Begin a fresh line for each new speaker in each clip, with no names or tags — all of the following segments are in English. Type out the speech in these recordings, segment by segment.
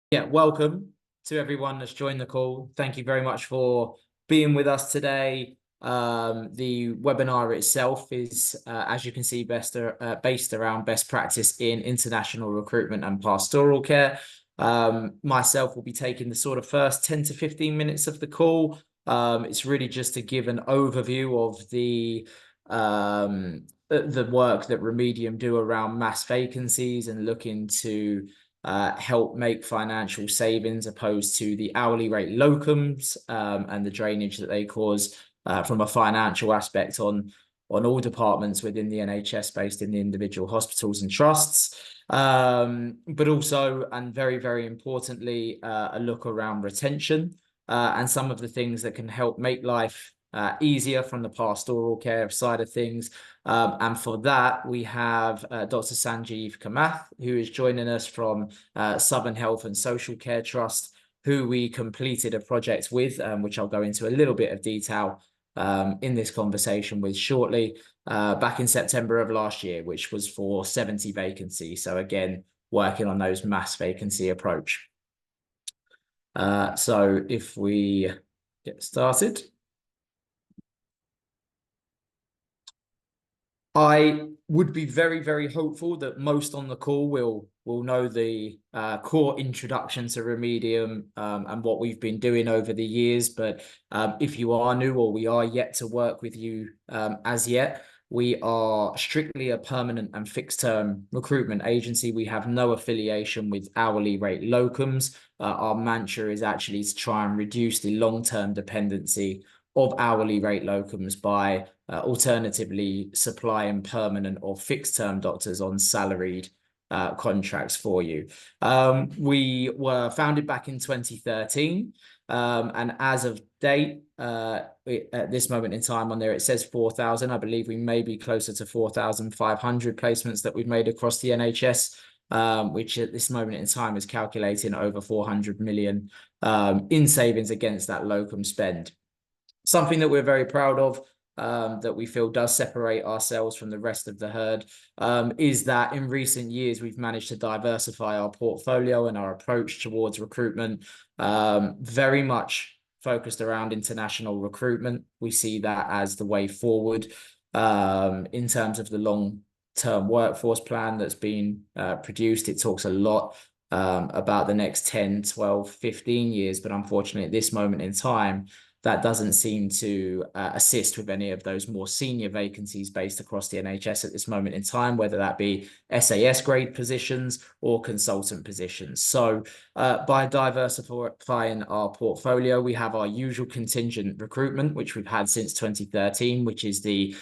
Yeah, welcome to everyone that's joined the call. Thank you very much for being with us today. The webinar itself is, as you can see, based around best practice in international recruitment and pastoral care. Myself will be taking the sort of first 10 to 15 minutes of the call. It's really just to give an overview of the work that Remedium do around mass vacancies and looking to help make financial savings opposed to the hourly rate locums and the drainage that they cause from a financial aspect on all departments within the NHS based in the individual hospitals and trusts. But also, and very, very importantly, a look around retention and some of the things that can help make life easier from the pastoral care side of things. And for that, we have Dr. Sanjeev Kamath, who is joining us from Southern Health and Social Care Trust, who we completed a project with, which I'll go into a little bit of detail in this conversation with shortly, back in September of last year, which was for 70 vacancies. So again, working on those mass vacancy approach. So if we get started. I would be very, very hopeful that most on the call will know the core introduction to Remedium and what we've been doing over the years. But if you are new or we are yet to work with you as yet, we are strictly a permanent and fixed term recruitment agency. We have no affiliation with hourly rate locums. Our mantra is actually to try and reduce the long-term dependency of hourly rate locums by alternatively supplying permanent or fixed term doctors on salaried contracts for you. We were founded back in 2013. And as of date, at this moment in time on there, it says 4,000. I believe we may be closer to 4,500 placements that we've made across the NHS. Which at this moment in time is calculating over 400 million in savings against that locum spend. Something that we're very proud of, that we feel does separate ourselves from the rest of the herd, is that in recent years, we've managed to diversify our portfolio and our approach towards recruitment, very much focused around international recruitment. We see that as the way forward in terms of the long-term workforce plan that's been produced. It talks a lot about the next 10, 12, 15 years, but unfortunately at this moment in time, that doesn't seem to assist with any of those more senior vacancies based across the NHS at this moment in time, whether that be SAS grade positions or consultant positions. So by diversifying our portfolio, we have our usual contingent recruitment, which we've had since 2013, which is the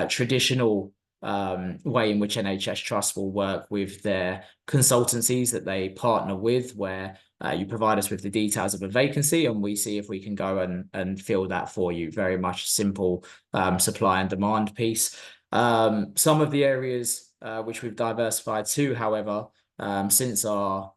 traditional way in which NHS trusts will work with their consultancies that they partner with, where you provide us with the details of a vacancy and we see if we can go and fill that for you. Very much simple supply and demand piece. Some of the areas which we've diversified to, however, since our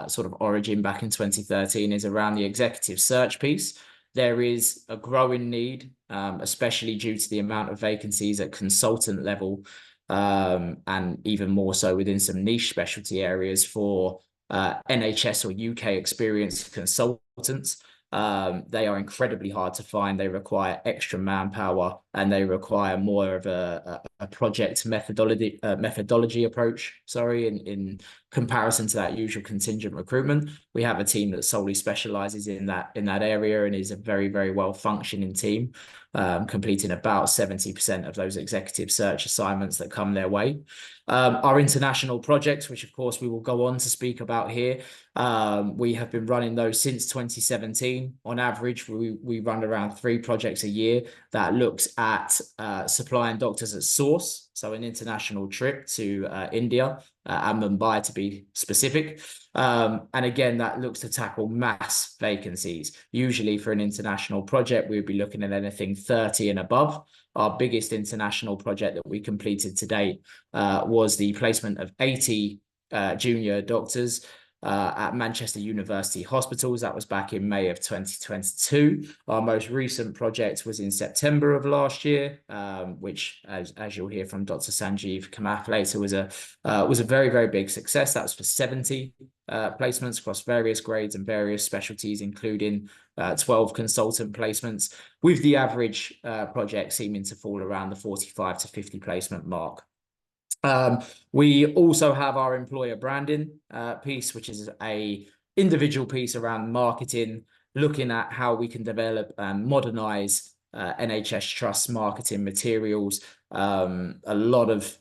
sort of origin back in 2013 is around the executive search piece. There is a growing need, especially due to the amount of vacancies at consultant level, and even more so within some niche specialty areas for NHS or UK experienced consultants. They are incredibly hard to find. They require extra manpower and they require more of a project methodology approach, in comparison to that usual contingent recruitment. We have a team that solely specializes in that area and is a very, very well functioning team, completing about 70% of those executive search assignments that come their way. Our international projects, which of course we will go on to speak about here, we have been running those since 2017. On average, we run around 3 projects a year that looks at supplying doctors at source, so an international trip to India and Mumbai to be specific. And again, that looks to tackle mass vacancies. Usually for an international project, we would be looking at anything 30 and above. Our biggest international project that we completed to date was the placement of 80 junior doctors at Manchester University Hospitals. That was back in May of 2022. Our most recent project was in September of last year, which, as you'll hear from Dr. Sanjeev Kamath later, was a very, very big success. That was for 70 placements across various grades and various specialties, including 12 consultant placements, with the average project seeming to fall around the 45 to 50 placement mark. We also have our employer branding piece, which is a individual piece around marketing, looking at how we can develop and modernize NHS Trust marketing materials. A lot of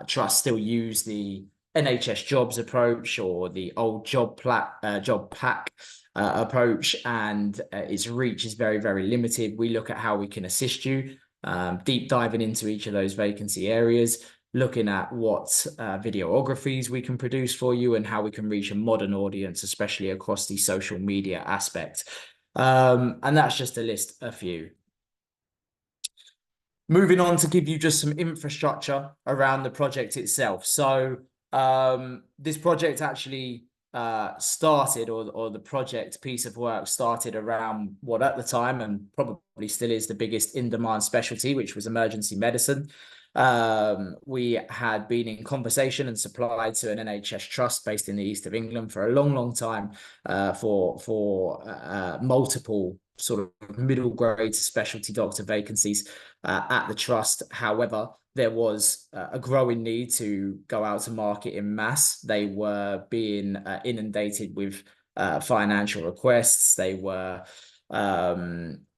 trusts still use the NHS jobs approach or the old job pack approach, and its reach is very, very limited. We look at how we can assist you, deep diving into each of those vacancy areas, looking at what videographies we can produce for you and how we can reach a modern audience, especially across the social media aspect. And that's just to list a few. Moving on to give you just some infrastructure around the project itself. So this project actually started, or the project piece of work started around what at the time, and probably still is, the biggest in-demand specialty, which was emergency medicine. We had been in conversation and supplied to an NHS trust based in the east of England for a long, long time for multiple sort of middle grade specialty doctor vacancies at the trust. However, there was a growing need to go out to market in mass. They were being inundated with financial requests. They were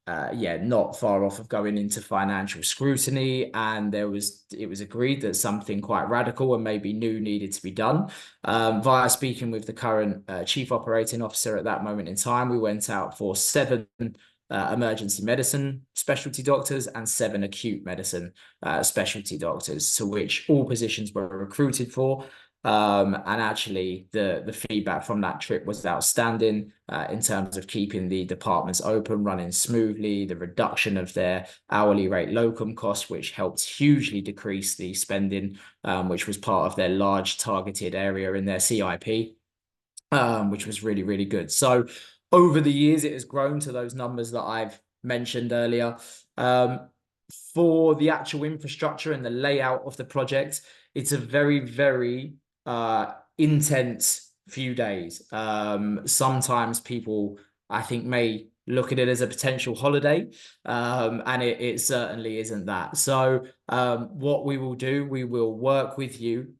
not far off of going into financial scrutiny, and it was agreed that something quite radical and maybe new needed to be done. Via speaking with the current chief operating officer at that moment in time, we went out for 7 emergency medicine specialty doctors and 7 acute medicine specialty doctors, to which all positions were recruited for. And actually the feedback from that trip was outstanding in terms of keeping the departments open, running smoothly, the reduction of their hourly rate locum costs, which helped hugely decrease the spending, which was part of their large targeted area in their CIP, which was really, really good. So over the years, it has grown to those numbers that I've mentioned earlier. For the actual infrastructure and the layout of the project, it's a very, very intense few days. Sometimes people, I think, may look at it as a potential holiday, and it certainly isn't that. So what we will do, we will work with you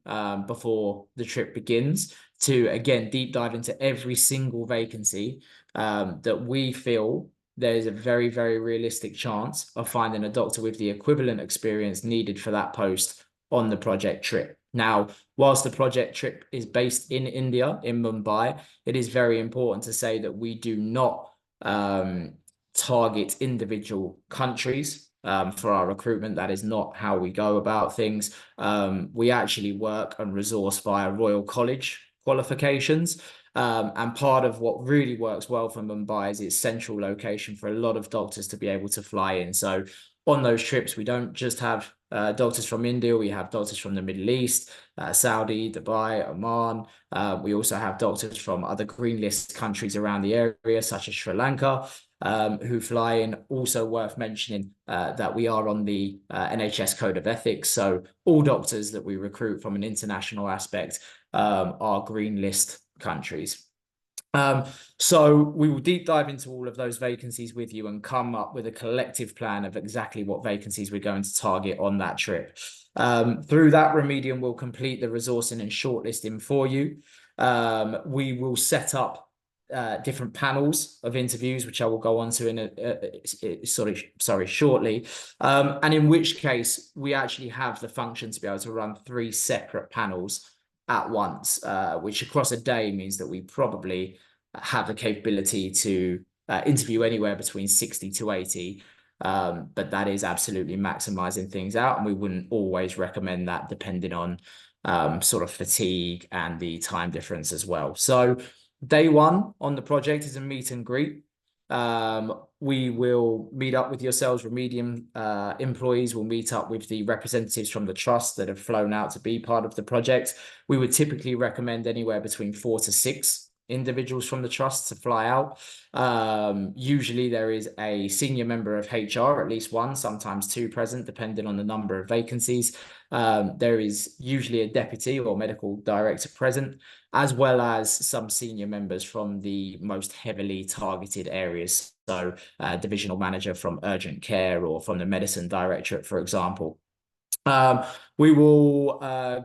before the trip begins to, again, deep dive into every single vacancy that we feel there's a very, very realistic chance of finding a doctor with the equivalent experience needed for that post on the project trip. Now, whilst the project trip is based in India, in Mumbai, it is very important to say that we do not target individual countries for our recruitment. That is not how we go about things. We actually work and resource via Royal College qualifications. And part of what really works well for Mumbai is its central location for a lot of doctors to be able to fly in. So on those trips, we don't just have doctors from India, we have doctors from the Middle East, Saudi, Dubai, Oman. We also have doctors from other green list countries around the area, such as Sri Lanka, who fly in. Also worth mentioning that we are on the NHS Code of Ethics. So all doctors that we recruit from an international aspect are green list countries. So we will deep dive into all of those vacancies with you and come up with a collective plan of exactly what vacancies we're going to target on that trip. Through that, Remedium will complete the resourcing and shortlisting for you. We will set up different panels of interviews, which I will go on to in shortly. And in which case, we actually have the function to be able to run 3 separate panels at once, which across a day means that we probably have the capability to interview anywhere between 60 to 80. But that is absolutely maximizing things out, and we wouldn't always recommend that, depending on sort of fatigue and the time difference as well. So day 1 on the project is a meet and greet. We will meet up with yourselves. Remedium employees will meet up with the representatives from the trust that have flown out to be part of the project. We would typically recommend anywhere between 4 to 6 individuals from the trust to fly out. Usually there is a senior member of HR, at least one, sometimes two present, depending on the number of vacancies. There is usually a deputy or medical director present, as well as some senior members from the most heavily targeted areas. So divisional manager from urgent care or from the medicine directorate, for example. We will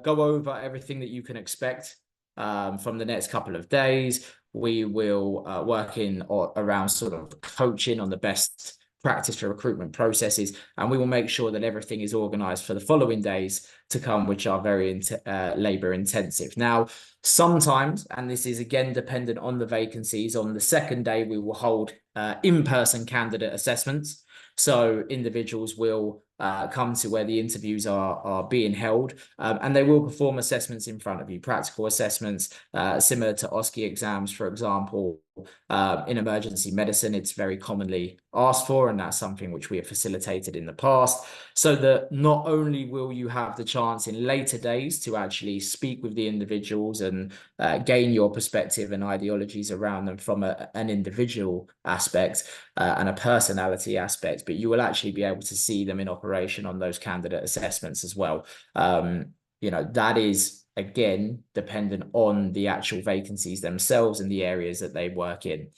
go over everything that you can expect from the next couple of days. We will work in or around sort of coaching on the best practice for recruitment processes, and we will make sure that everything is organized for the following days to come, which are very labor intensive. Now, sometimes, and this is again dependent on the vacancies, on the second day, we will hold in-person candidate assessments. So individuals will come to where the interviews are being held, and they will perform assessments in front of you, practical assessments similar to OSCE exams, for example. In emergency medicine, it's very commonly asked for, and that's something which we have facilitated in the past, so that not only will you have the chance in later days to actually speak with the individuals and gain your perspective and ideologies around them from an individual aspect and a personality aspect, but you will actually be able to see them in operation on those candidate assessments as well. That is, again, dependent on the actual vacancies themselves and the areas that they work in.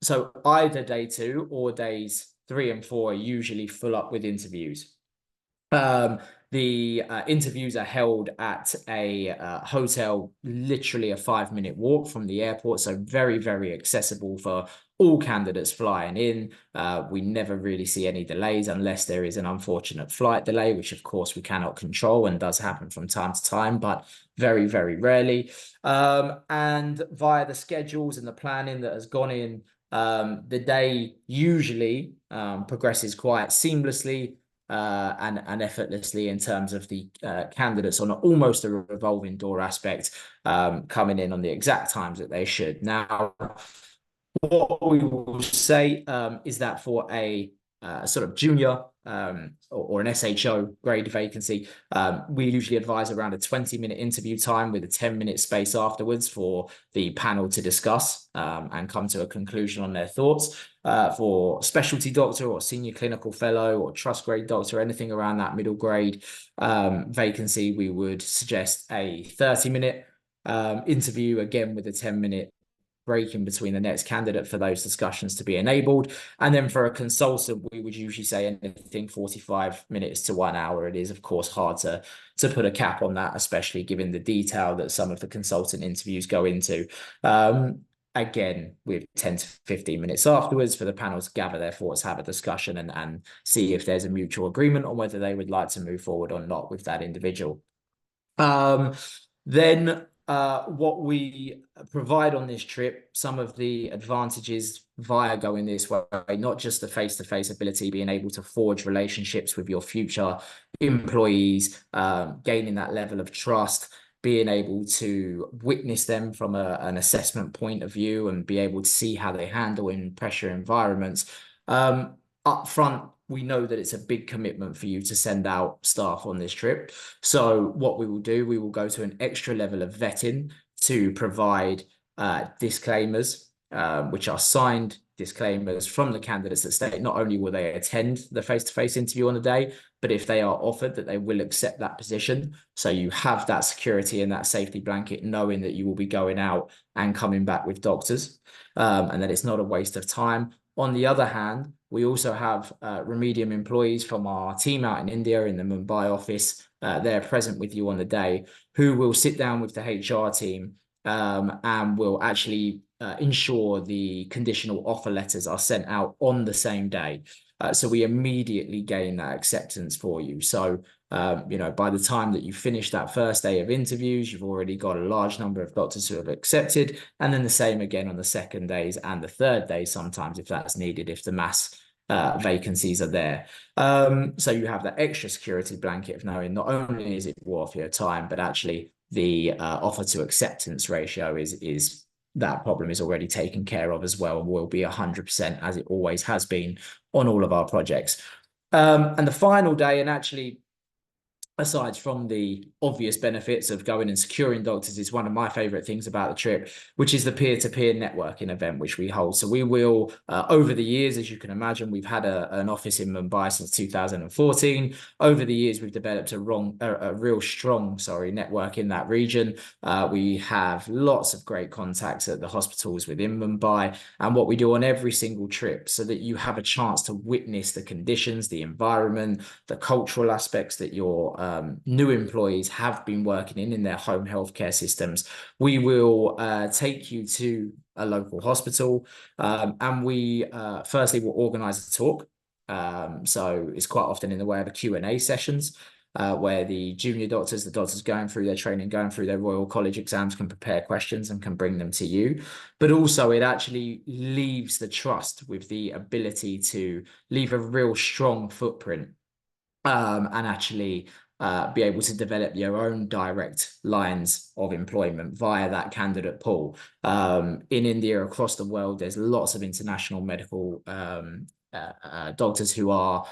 So either day 2 or days 3 and 4 are usually full up with interviews. The interviews are held at a hotel, literally a 5-minute walk from the airport, so very, very accessible for all candidates flying in. We never really see any delays unless there is an unfortunate flight delay, which of course we cannot control and does happen from time to time, but very, very rarely. And via the schedules and the planning that has gone in, the day usually progresses quite seamlessly and effortlessly in terms of the candidates on almost a revolving door aspect, coming in on the exact times that they should. Now, what we will say is that for a sort of junior or an SHO grade vacancy, we usually advise around a 20-minute interview time with a 10-minute space afterwards for the panel to discuss and come to a conclusion on their thoughts. For specialty doctor or senior clinical fellow or trust grade doctor, anything around that middle grade vacancy, we would suggest a 30-minute interview, again with a 10-minute break in between the next candidate for those discussions to be enabled. And then for a consultant, we would usually say anything 45 minutes to 1 hour. It is, of course, hard to put a cap on that, especially given the detail that some of the consultant interviews go into. Again, with 10 to 15 minutes afterwards for the panel to gather their thoughts, have a discussion, and see if there's a mutual agreement on whether they would like to move forward or not with that individual. Then what we provide on this trip, some of the advantages via going this way, not just the face-to-face ability, being able to forge relationships with your future employees, gaining that level of trust, being able to witness them from an assessment point of view and be able to see how they handle in pressure environments. Up front, we know that it's a big commitment for you to send out staff on this trip. So what we will do, we will go to an extra level of vetting to provide disclaimers, which are signed disclaimers from the candidates that state not only will they attend the face-to-face interview on the day, but if they are offered, that they will accept that position. So you have that security and that safety blanket, knowing that you will be going out and coming back with doctors, and that it's not a waste of time. On the other hand, we also have Remedium employees from our team out in India in the Mumbai office. They're present with you on the day, who will sit down with the HR team and will actually ensure the conditional offer letters are sent out on the same day. So we immediately gain that acceptance for you. So, by the time that you finish that first day of interviews, you've already got a large number of doctors who have accepted, and then the same again on the second days and the third day, sometimes if that's needed, if the mass vacancies are there. So you have that extra security blanket of knowing not only is it worth your time, but actually the offer to acceptance ratio is that problem is already taken care of as well, and will be 100%, as it always has been on all of our projects. And the final day, and actually aside from the obvious benefits of going and securing doctors, is one of my favorite things about the trip, which is the peer-to-peer networking event which we hold. So we will, over the years, as you can imagine, we've had an office in Mumbai since 2014. Over the years, we've developed a real strong, network in that region. We have lots of great contacts at the hospitals within Mumbai, and what we do on every single trip, so that you have a chance to witness the conditions, the environment, the cultural aspects that your new employees have been working in their home healthcare systems. We will take you to a local hospital, and we firstly will organize a talk. So it's quite often in the way of a Q&A sessions, where the junior doctors, the doctors going through their training, going through their Royal College exams, can prepare questions and can bring them to you. But also it actually leaves the trust with the ability to leave a real strong footprint, and actually be able to develop your own direct lines of employment via that candidate pool. In India, across the world, there's lots of international medical doctors who are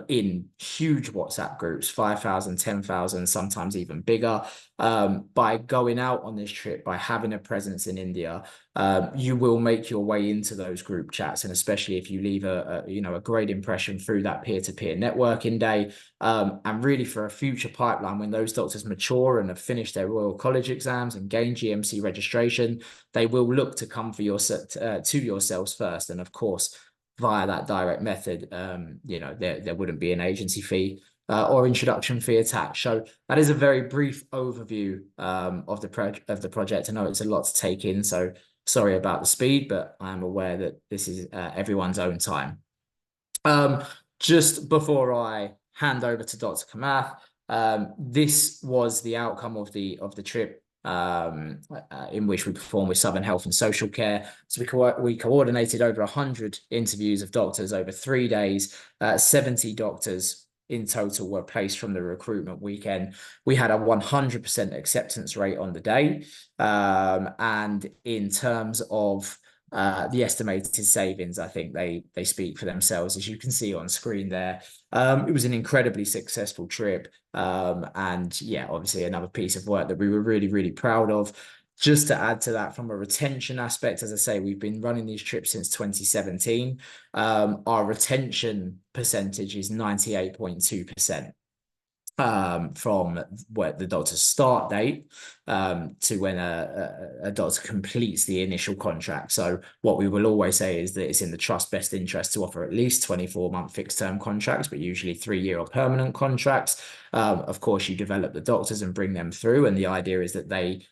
in huge WhatsApp groups, 5,000, 10,000, sometimes even bigger. By going out on this trip, by having a presence in India, you will make your way into those group chats, and especially if you leave a great impression through that peer-to-peer networking day, and really for a future pipeline, when those doctors mature and have finished their Royal College exams and gain GMC registration, they will look to come for to yourselves first, and of course, via that direct method, there wouldn't be an agency fee or introduction fee attached. So that is a very brief overview of the project. I know it's a lot to take in, so sorry about the speed, but I'm aware that this is everyone's own time. Just before I hand over to Dr. Kamath, this was the outcome of the trip, in which we performed with Southern Health and Social Care. So we coordinated over 100 interviews of doctors over 3 days. 70 doctors in total were placed from the recruitment weekend. We had a 100% acceptance rate on the day. And in terms of the estimated savings, I think they speak for themselves, as you can see on screen there. It was an incredibly successful trip, and yeah, obviously another piece of work that we were really, really proud of. Just to add to that, from a retention aspect, as I say, we've been running these trips since 2017. Our retention percentage is 98.2%. From where the doctor's start date to when a doctor completes the initial contract. So what we will always say is that it's in the trust's best interest to offer at least 24-month fixed-term contracts, but usually 3-year or permanent contracts. Of course, you develop the doctors and bring them through, and the idea is that they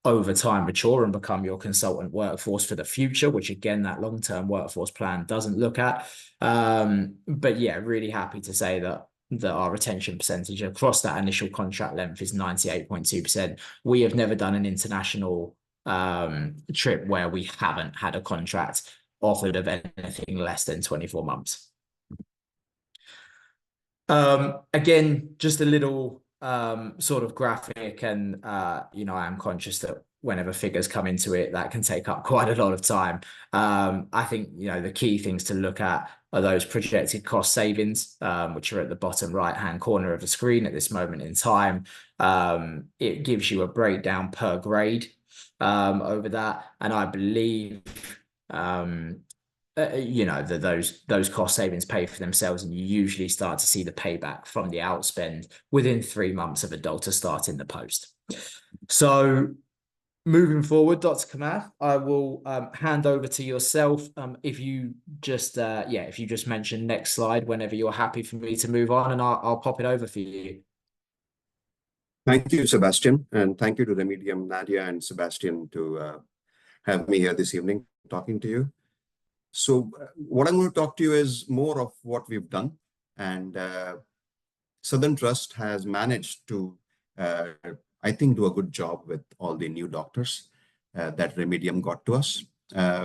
over time mature and become your consultant workforce for the future, which again, that long-term workforce plan doesn't look at. But yeah, really happy to say that our retention percentage across that initial contract length is 98.2%. We have never done an international trip where we haven't had a contract offered of anything less than 24 months. Again, just a little sort of graphic, and I am conscious that whenever figures come into it, that can take up quite a lot of time. I think the key things to look at are those projected cost savings, which are at the bottom right-hand corner of the screen at this moment in time. It gives you a breakdown per grade over that, and I believe that those cost savings pay for themselves, and you usually start to see the payback from the outspend within 3 months of a doctor starting the post. So moving forward, Dr. Kamath, I will hand over to yourself. If you just mention next slide whenever you're happy for me to move on, and I'll pop it over for you.
Thank you, Sebastian, and thank you to Remedium, Nadia and Sebastian, to have me here this evening talking to you. So what I'm going to talk to you is more of what we've done, and Southern Trust has managed to, I think, do a good job with all the new doctors that Remedium got to us.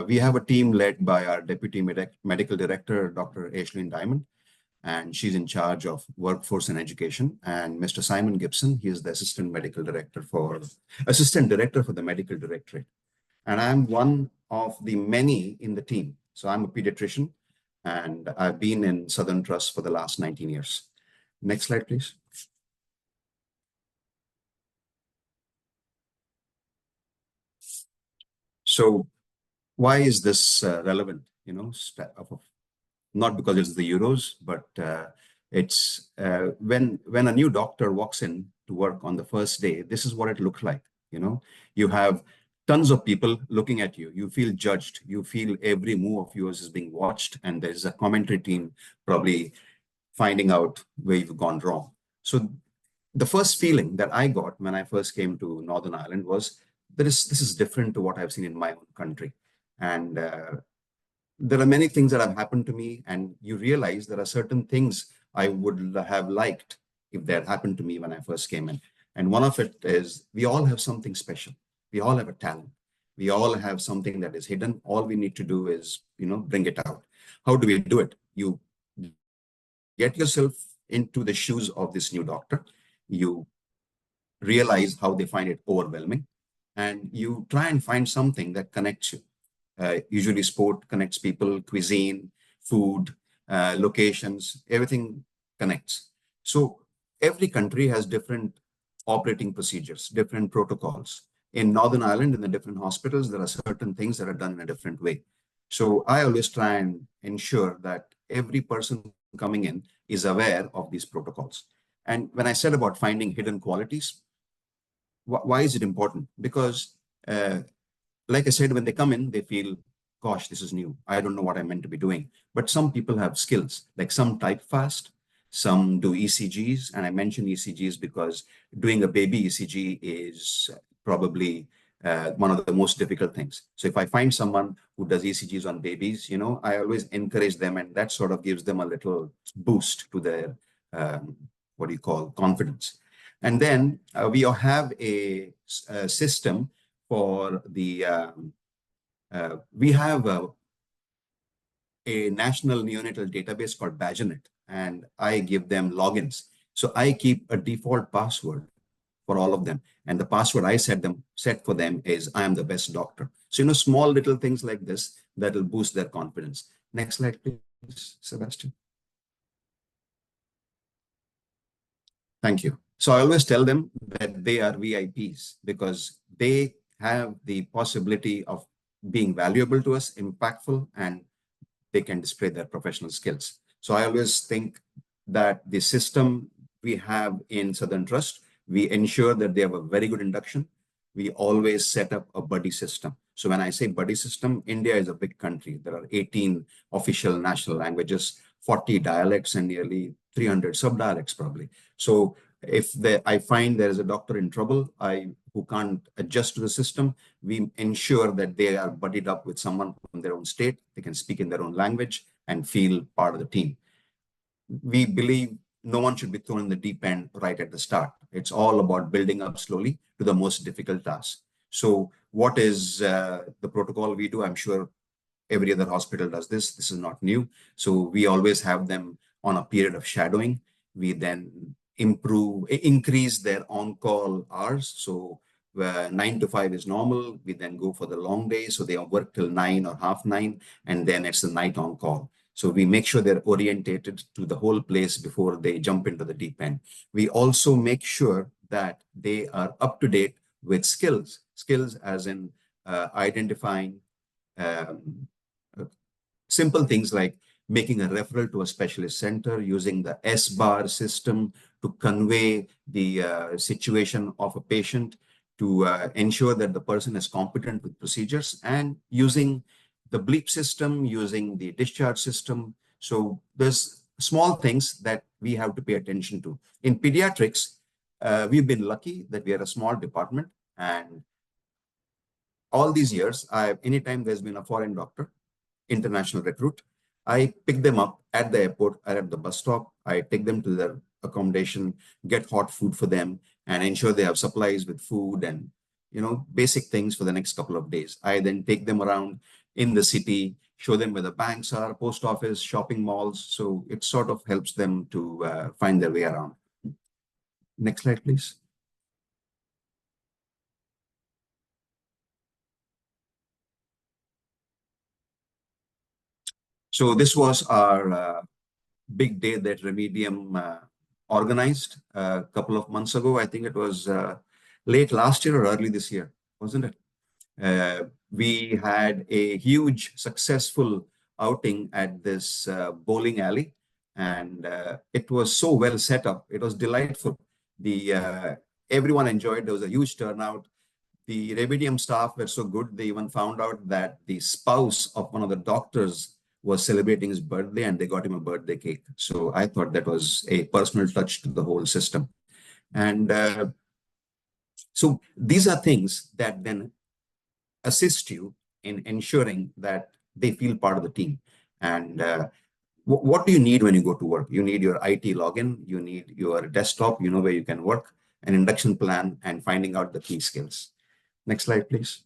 We have a team led by our Deputy Medical Director, Dr. Aislinn Diamond, and she's in charge of workforce and education. And Mr. Simon Gibson, he is the Assistant Director for the Medical Directorate. And I'm one of the many in the team. So I'm a pediatrician, and I've been in Southern Trust for the last 19 years. Next slide, please. So why is this relevant? Not because it's the Euros, but it's when a new doctor walks in to work on the first day, this is what it looks like. You have tons of people looking at you. You feel judged. You feel every move of yours is being watched, and there's a commentary team probably finding out where you've gone wrong. So the first feeling that I got when I first came to Northern Ireland was this is different to what I've seen in my own country. And there are many things that have happened to me, and you realize there are certain things I would have liked if they had happened to me when I first came in. And one of it is we all have something special. We all have a talent. We all have something that is hidden. All we need to do is, bring it out. How do we do it? You get yourself into the shoes of this new doctor. You realize how they find it overwhelming, and you try and find something that connects you. Usually sport connects people, cuisine, food, locations, everything connects. So every country has different operating procedures, different protocols. In Northern Ireland, in the different hospitals, there are certain things that are done in a different way. So I always try and ensure that every person coming in is aware of these protocols. And when I said about finding hidden qualities, why is it important? Because like I said, when they come in, they feel, gosh, this is new. I don't know what I'm meant to be doing. But some people have skills, like some type fast, some do ECGs. And I mention ECGs because doing a baby ECG is probably one of the most difficult things. So if I find someone who does ECGs on babies, I always encourage them, and that sort of gives them a little boost to their, what do you call, confidence. And then we have a system for the we have a national neonatal database called Badgenet, and I give them logins. So I keep a default password for all of them, and the password I set for them is I am the best doctor. So small little things like this that will boost their confidence. Next slide, please, Sebastian. Thank you. So I always tell them that they are VIPs because they have the possibility of being valuable to us, impactful, and they can display their professional skills. So I always think that the system we have in Southern Trust, we ensure that they have a very good induction. We always set up a buddy system. So when I say buddy system, India is a big country. There are 18 official national languages, 40 dialects, and nearly 300 subdialects probably. So if I find there is a doctor in trouble, who can't adjust to the system, we ensure that they are buddied up with someone from their own state. They can speak in their own language and feel part of the team. We believe no one should be thrown in the deep end right at the start. It's all about building up slowly to the most difficult task. So what is the protocol we do? I'm sure every other hospital does this. This is not new. So we always have them on a period of shadowing. We then increase their on-call hours. So 9 to 5 is normal. We then go for the long day. So they work till 9 or half 9, and then it's the night on call. So we make sure they're orientated to the whole place before they jump into the deep end. We also make sure that they are up to date with skills as in identifying um, simple things like making a referral to a specialist center, using the S-bar system to convey the situation of a patient, to ensure that the person is competent with procedures, and using the bleep system, using the discharge system. So there's small things that we have to pay attention to. In pediatrics, we've been lucky that we are a small department, and all these years, anytime there's been a foreign doctor, international recruit, I pick them up at the airport or at the bus stop. I take them to their accommodation, get hot food for them, and ensure they have supplies with food and basic things for the next couple of days. I then take them around in the city, show them where the banks are, post office, shopping malls. So it sort of helps them to find their way around. Next slide, please. So this was our big day that Remedium organized a couple of months ago. I think it was late last year or early this year, wasn't it? We had a huge successful outing at this bowling alley, and it was so well set up. It was delightful. The Everyone enjoyed. There was a huge turnout. The Remedium staff were so good, they even found out that the spouse of one of the doctors was celebrating his birthday and they got him a birthday cake. So I thought that was a personal touch to the whole system. And so these are things that then assist you in ensuring that they feel part of the team. And what do you need when you go to work? You need your IT login, you need your desktop, you know where you can work, an induction plan, and finding out the key skills. Next slide, please.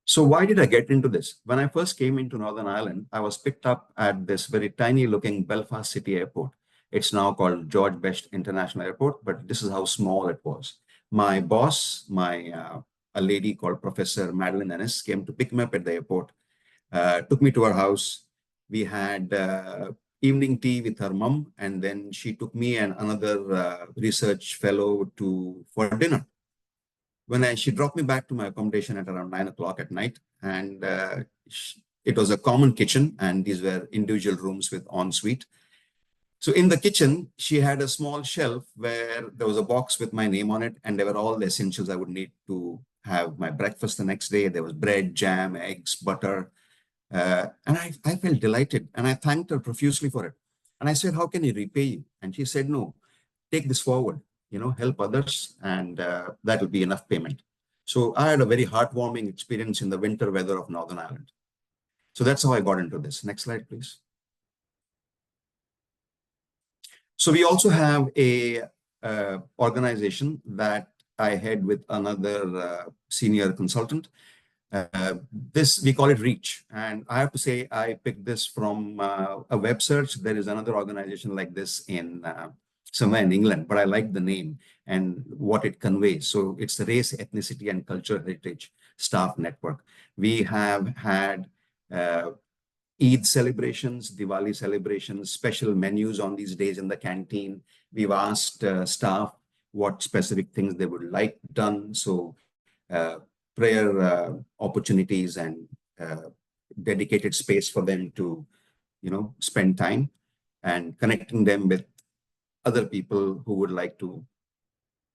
So why did I get into this? When I first came into Northern Ireland, I was picked up at this very tiny looking Belfast City Airport. It's now called George Best International Airport, but this is how small it was. My boss, a lady called Professor Madeline Ennis, came to pick me up at the airport, took me to her house. We had evening tea with her mom, and then she took me and another research fellow for dinner. She dropped me back to my accommodation at around 9 o'clock at night, and it was a common kitchen, and these were individual rooms with ensuite. So in the kitchen, she had a small shelf where there was a box with my name on it, and there were all the essentials I would need to have my breakfast the next day. There was bread, jam, eggs, butter, and I felt delighted, and I thanked her profusely for it. And I said, "How can I repay you?" And she said, "No, take this forward. Help others, and that will be enough payment." So I had a very heartwarming experience in the winter weather of Northern Ireland. So that's how I got into this. Next slide, please. So we also have a organization that I head with another senior consultant. We call it Reach. And I have to say, I picked this from a web search. There is another organization like this in somewhere in England, but I like the name and what it conveys. So it's the Race, Ethnicity, and Cultural Heritage Staff Network. We have had Eid celebrations, Diwali celebrations, special menus on these days in the canteen. We've asked staff what specific things they would like done. So prayer opportunities and dedicated space for them to, spend time and connecting them with other people who would like to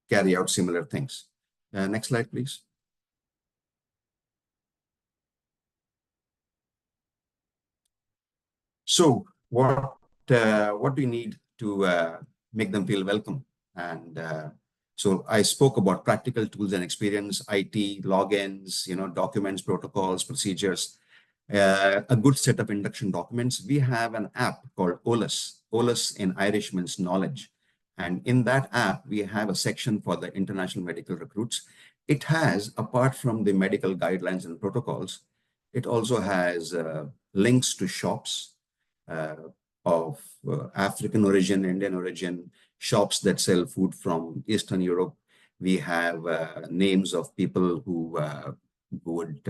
carry out similar things. Next slide, please. So what do you need to make them feel welcome? And so I spoke about practical tools and experience, IT, logins, documents, protocols, procedures, a good set of induction documents. We have an app called OLUS. OLUS in Irish means knowledge. And in that app, we have a section for the international medical recruits. It has, apart from the medical guidelines and protocols, it also has links to shops of African origin, Indian origin, shops that sell food from Eastern Europe. We have names of people who would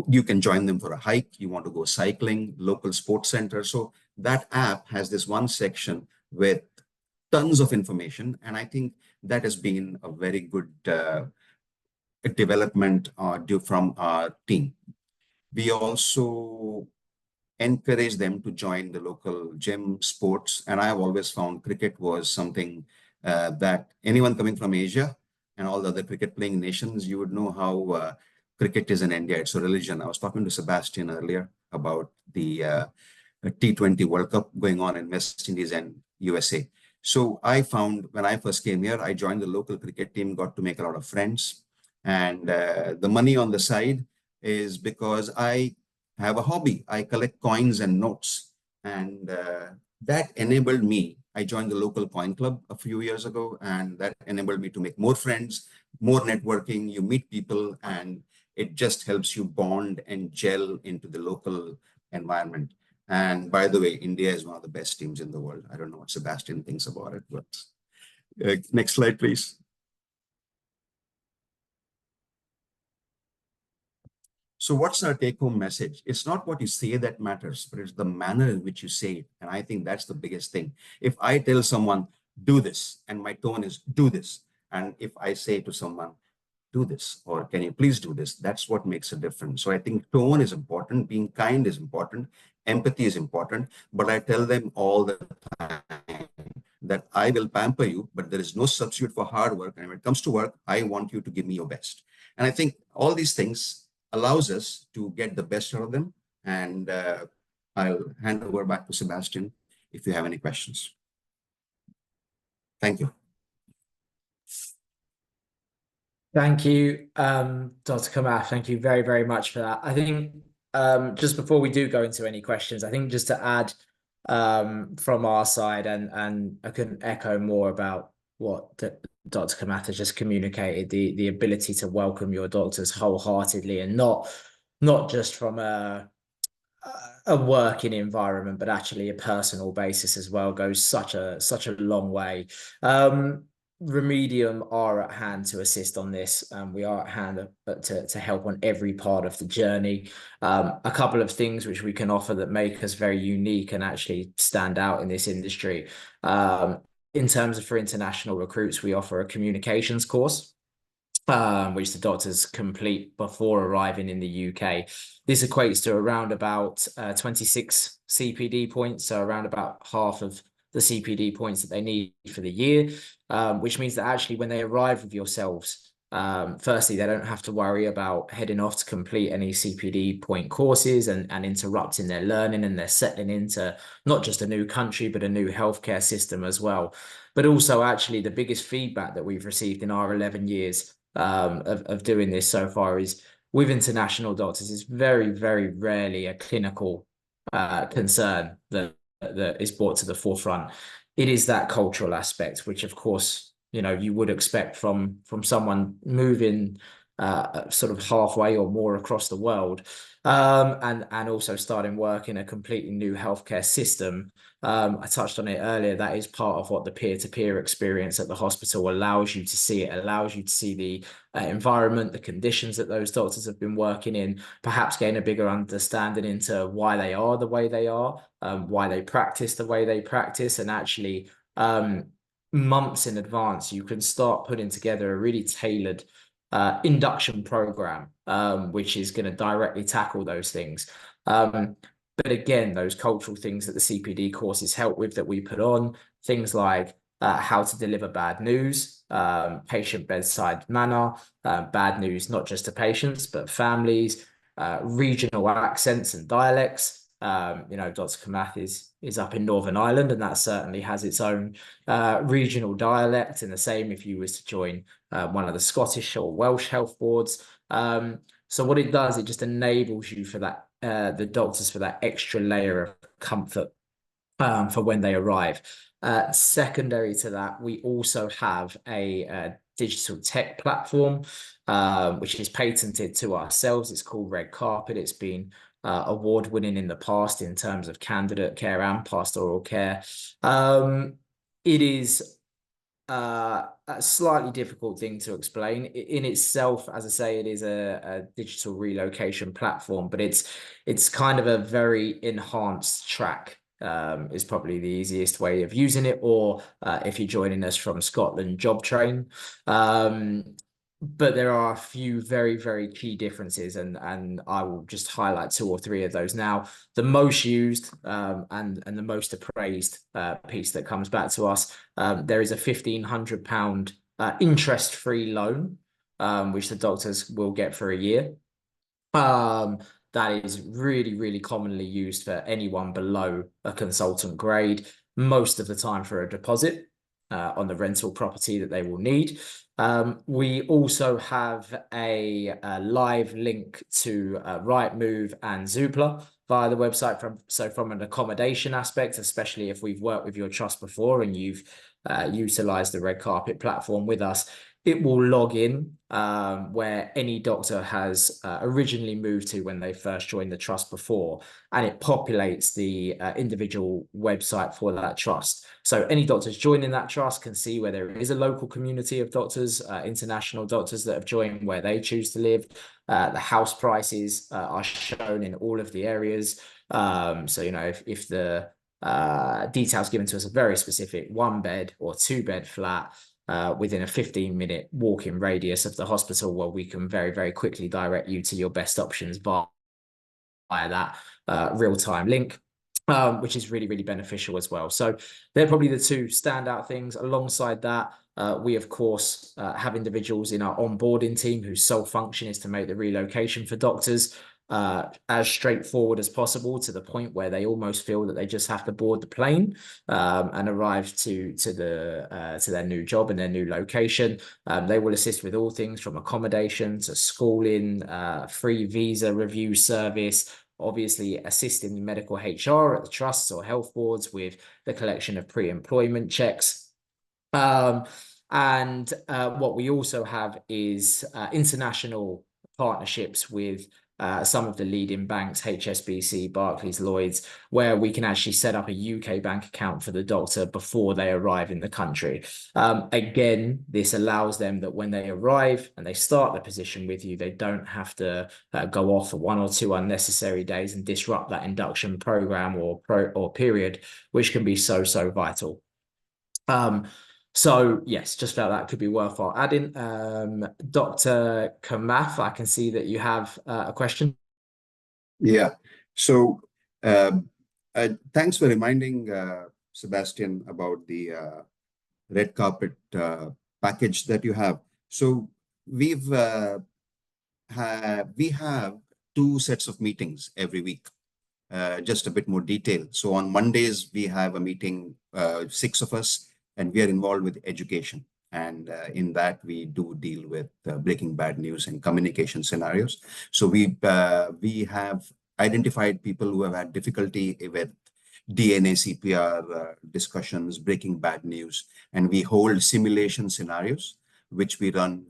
you can join them for a hike, you want to go cycling, local sports center. So that app has this one section with tons of information. And I think that has been a very good development due from our team. We also encourage them to join the local gym sports. And I've always found cricket was something that anyone coming from Asia and all the other cricket playing nations, you would know how cricket is in India. It's a religion. I was talking to Sebastian earlier about the T20 World Cup going on in West Indies and USA. So I found when I first came here, I joined the local cricket team, got to make a lot of friends. And the money on the side is because I have a hobby. I collect coins and notes. And that enabled me. I joined the local coin club a few years ago, and that enabled me to make more friends, more networking. You meet people, and it just helps you bond and gel into the local environment. And by the way, India is one of the best teams in the world. I don't know what Sebastian thinks about it, but next slide, please. So what's our take-home message? It's not what you say that matters, but it's the manner in which you say it. And I think that's the biggest thing. If I tell someone, do this, and my tone is do this. And if I say to someone, do this, or can you please do this, that's what makes a difference. So I think tone is important, being kind is important, empathy is important, but I tell them all the time that I will pamper you, but there is no substitute for hard work. And when it comes to work, I want you to give me your best. And I think all these things allows us to get the best out of them. And I'll hand over back to Sebastian if you have any questions. Thank you.
Thank you, Dr. Kamath. Thank you very, very much for that. I think just before we do go into any questions, I think just to add from our side, and I couldn't echo more about what Dr. Kamath has just communicated, the ability to welcome your doctors wholeheartedly, and not just from a working environment, but actually a personal basis as well, goes such a long way. Remedium are at hand to assist on this. We are at hand to help on every part of the journey. A couple of things which we can offer that make us very unique and actually stand out in this industry. In terms of for international recruits, we offer a communications course, which the doctors complete before arriving in the UK. This equates to around about 26 CPD points, so around about half of the CPD points that they need for the year, which means that actually when they arrive with yourselves, firstly, they don't have to worry about heading off to complete any CPD point courses and interrupting their learning, and they're settling into not just a new country, but a new healthcare system as well. But also actually the biggest feedback that we've received in our 11 years of doing this so far is with international doctors, it's very, very rarely a clinical concern that is brought to the forefront. It is that cultural aspect, which of course, you would expect from someone moving sort of halfway or more across the world, and also starting work in a completely new healthcare system. I touched on it earlier. That is part of what the peer-to-peer experience at the hospital allows you to see. It allows you to see the environment, the conditions that those doctors have been working in, perhaps gain a bigger understanding into why they are the way they are, why they practice the way they practice, and actually months in advance, you can start putting together a really tailored induction program, which is going to directly tackle those things. But again, those cultural things that the CPD courses help with, that we put on, things like how to deliver bad news, patient bedside manner, bad news, not just to patients, but families, regional accents and dialects. Dr. Kamath is up in Northern Ireland, and that certainly has its own regional dialect, and the same if you was to join one of the Scottish or Welsh health boards. So what it does, it just enables you for that, the doctors, for that extra layer of comfort for when they arrive. Secondary to that, we also have a digital tech platform, which is patented to ourselves. It's called Red Carpet. It's been award-winning in the past in terms of candidate care and pastoral care. It is a slightly difficult thing to explain in itself. As I say, it is a digital relocation platform, but it's kind of a very enhanced track, is probably the easiest way of using it. Or if you're joining us from Scotland, Job Train. But there are a few very, very key differences, and I will just highlight 2 or 3 of those now. The most used and the most appraised piece that comes back to us, there is a £1,500 interest-free loan, which the doctors will get for a year. That is really, really commonly used for anyone below a consultant grade, most of the time for a deposit on the rental property that they will need. We also have a live link to Rightmove and Zoopla via the website. So from an accommodation aspect, especially if we've worked with your trust before and you've utilized the Red Carpet platform with us, it will log in where any doctor has originally moved to when they first joined the trust before, and it populates the individual website for that trust. So any doctors joining that trust can see where there is a local community of doctors, international doctors that have joined where they choose to live. The house prices are shown in all of the areas. So, if the details given to us, a very specific 1-bed or 2-bed flat within a 15-minute walking radius of the hospital, where we can very, very quickly direct you to your best options via that real-time link, which is really, really beneficial as well. So they're probably the two standout things. Alongside that, we, of course, have individuals in our onboarding team whose sole function is to make the relocation for doctors as straightforward as possible, to the point where they almost feel that they just have to board the plane and arrive to their new job and their new location. They will assist with all things from accommodation to schooling, free visa review service, obviously assisting the medical HR at the trusts or health boards with the collection of pre-employment checks. And what we also have is international partnerships with some of the leading banks, HSBC, Barclays, Lloyds, where we can actually set up a UK bank account for the doctor before they arrive in the country. Again, this allows them that when they arrive and they start the position with you, they don't have to go off for 1 or 2 unnecessary days and disrupt that induction program or period, which can be so, so vital. So yes, just felt that could be worthwhile adding. Dr. Kamath, I can see that you have a question.
Yeah. So thanks for reminding Sebastian about the red carpet package that you have. So we have 2 sets of meetings every week. Just a bit more detail. So on Mondays, we have a meeting, 6 of us, and we are involved with education. And in that, we do deal with breaking bad news and communication scenarios. So we have identified people who have had difficulty with DNA CPR discussions, breaking bad news, and we hold simulation scenarios, which we run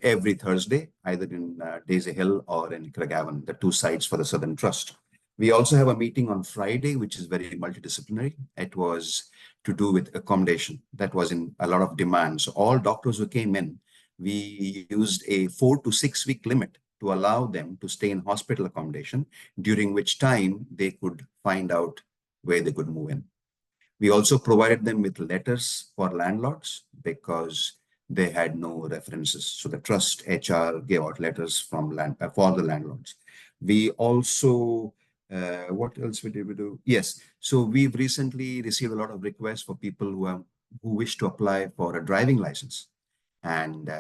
every Thursday, either in Daisy Hill or in Craigavon, the 2 sites for the Southern Trust. We also have a meeting on Friday, which is very multidisciplinary. It was to do with accommodation. That was in a lot of demand. So all doctors who came in, we used a 4 to 6 week limit to allow them to stay in hospital accommodation, during which time they could find out where they could move in. We also provided them with letters for landlords because they had no references. So the trust HR gave out letters from for the landlords. We also what else did we do? Yes. So we've recently received a lot of requests for people who wish to apply for a driving license. And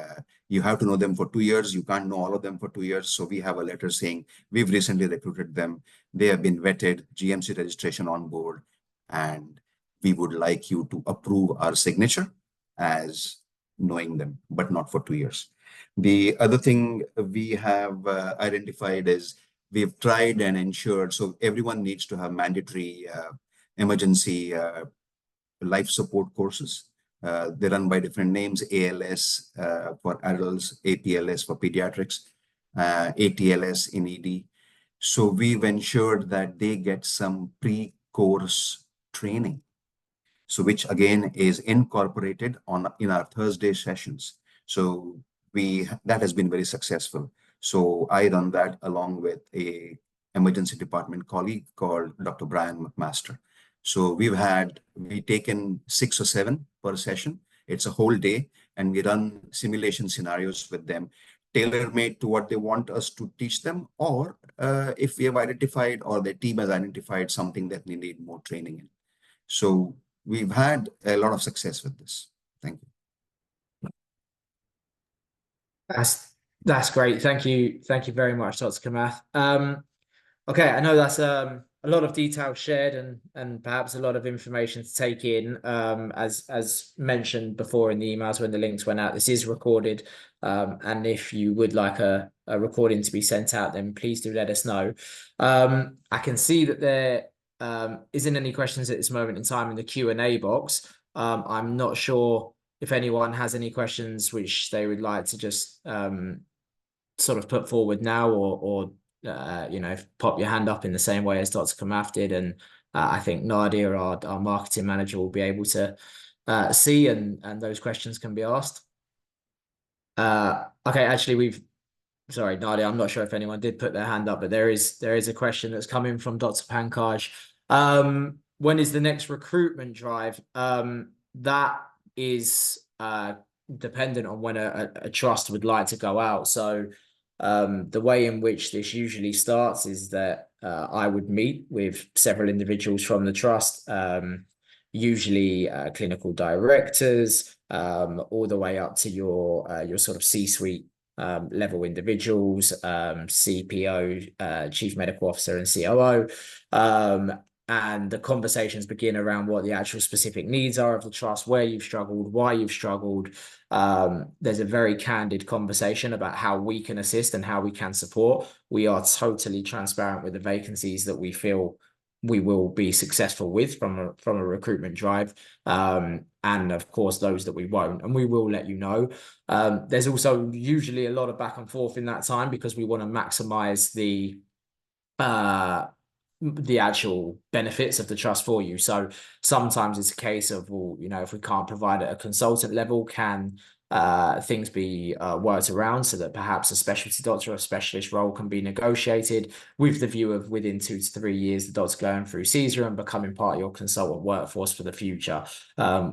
you have to know them for 2 years. You can't know all of them for 2 years. So we have a letter saying we've recently recruited them. They have been vetted, GMC registration on board, and we would like you to approve our signature as knowing them, but not for 2 years. The other thing we have identified is we've tried and ensured, so everyone needs to have mandatory emergency life support courses. They run by different names: ALS for adults, APLS for pediatrics, ATLS in ED. So we've ensured that they get some pre-course training, so which again is incorporated in our Thursday sessions. So that has been very successful. So I run that along with a emergency department colleague called Dr. Brian McMaster. So we've taken 6 or 7 per session. It's a whole day, and we run simulation scenarios with them, tailor-made to what they want us to teach them, or if we have identified or the team has identified something that they need more training in. So we've had a lot of success with this. Thank you.
That's great. Thank you very much, Dr. Kamath. Okay, I know that's a lot of detail shared and perhaps a lot of information to take in. As mentioned before in the emails when the links went out, this is recorded. And if you would like a recording to be sent out, then please do let us know. I can see that there isn't any questions at this moment in time in the Q&A box. I'm not sure if anyone has any questions which they would like to just sort of put forward now, or pop your hand up in the same way as Dr. Kamath did, and I think Nadia, our marketing manager, will be able to see and those questions can be asked. Okay, actually sorry, Nadia, I'm not sure if anyone did put their hand up, but there is a question that's coming from Dr. Pankaj. when is the next recruitment drive? That is dependent on when a trust would like to go out. So the way in which this usually starts is that I would meet with several individuals from the trust, usually clinical directors, all the way up to your sort of C-suite level individuals, CPO, Chief Medical Officer, and COO. And the conversations begin around what the actual specific needs are of the trust, where you've struggled, why you've struggled. There's a very candid conversation about how we can assist and how we can support. We are totally transparent with the vacancies that we feel we will be successful with from a recruitment drive, and of course those that we won't, and we will let you know. There's also usually a lot of back and forth in that time because we want to maximize the actual benefits of the trust for you. So sometimes it's a case of, well, you know, if we can't provide at a consultant level, can things be worked around so that perhaps a specialty doctor or a specialist role can be negotiated with the view of within 2 to 3 years, the doctor going through Caesar and becoming part of your consultant workforce for the future.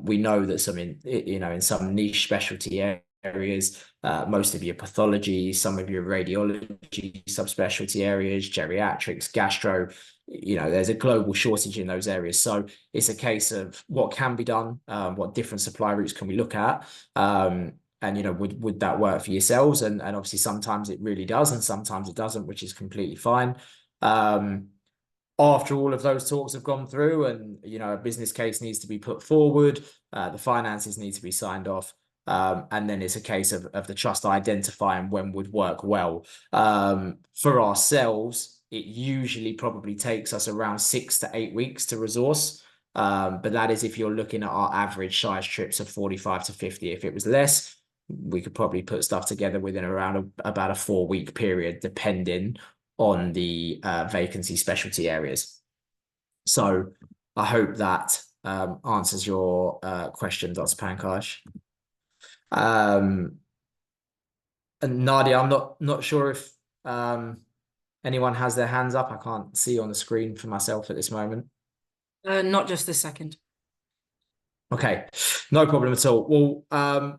We know that in some niche specialty areas, most of your pathology, some of your radiology subspecialty areas, geriatrics, gastro, there's a global shortage in those areas. So it's a case of what can be done, what different supply routes can we look at, and would that work for yourselves? And obviously sometimes it really does, and sometimes it doesn't, which is completely fine. After all of those talks have gone through, and a business case needs to be put forward, the finances need to be signed off. And then it's a case of the trust identifying when would work well. For ourselves, it usually probably takes us around 6 to 8 weeks to resource. But that is if you're looking at our average size trips of 45 to 50. If it was less, we could probably put stuff together within around about a 4-week period, depending on the vacancy specialty areas. So I hope that answers your question, Dr. Pankaj. And Nadia, I'm not sure if anyone has their hands up. I can't see on the screen for myself at this moment.
Not just this second.
Okay, no problem at all. Well,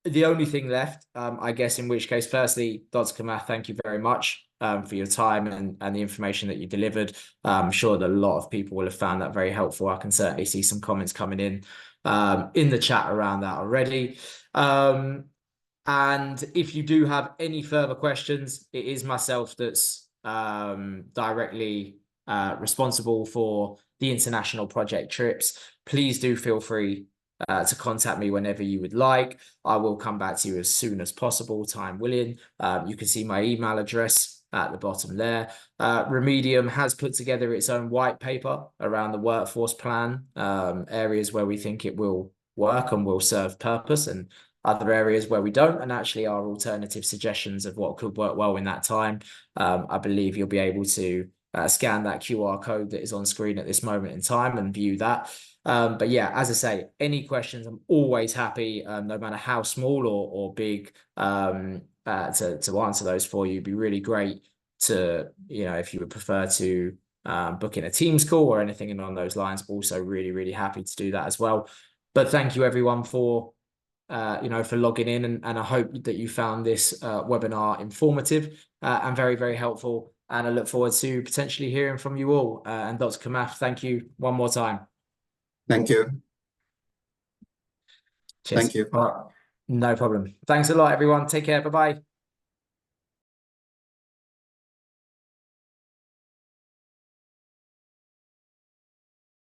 the only thing left, I guess, in which case, firstly, Dr. Kamath, thank you very much for your time and the information that you delivered. I'm sure that a lot of people will have found that very helpful. I can certainly see some comments coming in the chat around that already. And if you do have any further questions, it is myself that's directly responsible for the international project trips. Please do feel free to contact me whenever you would like. I will come back to you as soon as possible, time willing. You can see my email address at the bottom there. Remedium has put together its own white paper around the workforce plan, areas where we think it will work and will serve purpose, and other areas where we don't, and actually our alternative suggestions of what could work well in that time. I believe you'll be able to scan that QR code that is on screen at this moment in time and view that. But yeah, as I say, any questions, I'm always happy, no matter how small or big, to answer those for you. It'd be really great to, if you would prefer to book in a Teams call or anything along those lines, also really, really happy to do that as well. But thank you everyone for logging in, and I hope that you found this webinar informative and very, very helpful. And I look forward to potentially hearing from you all. And Dr. Kamath, thank you one more time.
Thank you.
Cheers.
Thank you.
All right. No problem. Thanks a lot, everyone. Take care. Bye-bye.